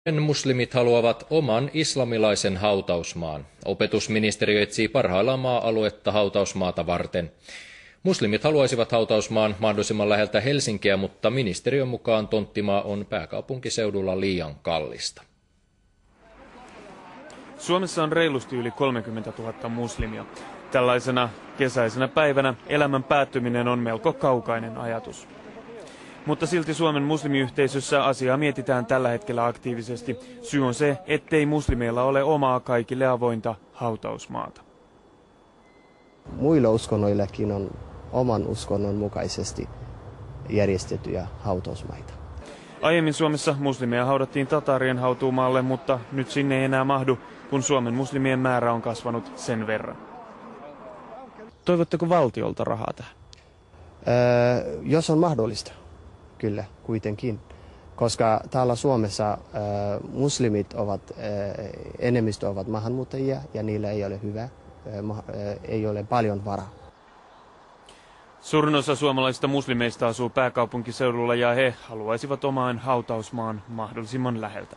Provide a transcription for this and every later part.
Muslimit haluavat oman islamilaisen hautausmaan. Opetusministeriö etsii parhaillaan maa-aluetta hautausmaata varten. Muslimit haluaisivat hautausmaan mahdollisimman läheltä Helsinkiä, mutta ministeriön mukaan tonttimaa on pääkaupunkiseudulla liian kallista. Suomessa on reilusti yli 30 000 muslimia. Tällaisena kesäisenä päivänä elämän päättyminen on melko kaukainen ajatus. Mutta silti Suomen muslimiyhteisössä asiaa mietitään tällä hetkellä aktiivisesti. Syy on se, ettei muslimeilla ole omaa kaikille avointa hautausmaata. Muilla uskonnoillakin on oman uskonnon mukaisesti järjestettyjä hautausmaita. Aiemmin Suomessa muslimeja haudattiin tatarien hautuumaalle, mutta nyt sinne ei enää mahdu, kun Suomen muslimien määrä on kasvanut sen verran. Toivotteko valtiolta rahaa tähän? Jos on mahdollista, kyllä kuitenkin. Koska täällä Suomessa muslimit ovat, enemmistö ovat maahanmuuttajia ja niillä ei ole hyvä, ei ole paljon varaa. Suurin osa suomalaisista muslimeista asuu pääkaupunkiseudulla ja he haluaisivat omaan hautausmaan mahdollisimman läheltä.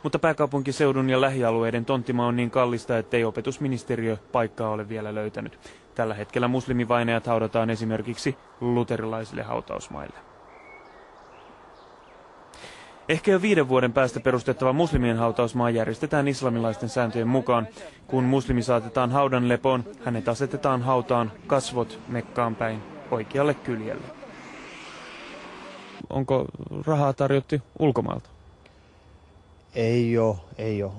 Mutta pääkaupunkiseudun ja lähialueiden tonttimaa on niin kallista, ettei opetusministeriö paikkaa ole vielä löytänyt. Tällä hetkellä muslimivainajat haudataan esimerkiksi luterilaisille hautausmaille. Ehkä jo 5 vuoden päästä perustettava muslimien hautausmaa järjestetään islamilaisten sääntöjen mukaan. Kun muslimi saatetaan haudan lepoon, hänet asetetaan hautaan kasvot Mekkaan päin oikealle kyljelle. Onko rahaa tarjottu ulkomailta? Ei ole.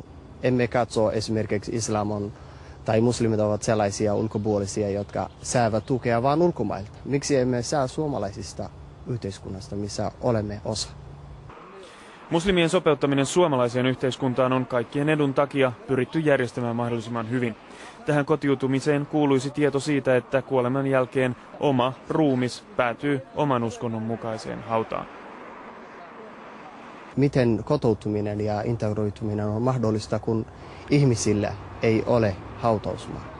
Emme katso esimerkiksi islam tai muslimit ovat sellaisia ulkopuolisia, jotka saavat tukea vain ulkomailta. Miksi emme saa suomalaisista yhteiskunnasta, missä olemme osa? Muslimien sopeuttaminen suomalaiseen yhteiskuntaan on kaikkien edun takia pyritty järjestämään mahdollisimman hyvin. Tähän kotiutumiseen kuuluisi tieto siitä, että kuoleman jälkeen oma ruumis päätyy oman uskonnon mukaiseen hautaan. Miten kotoutuminen ja integroituminen on mahdollista, kun ihmisillä ei ole hautausmaa?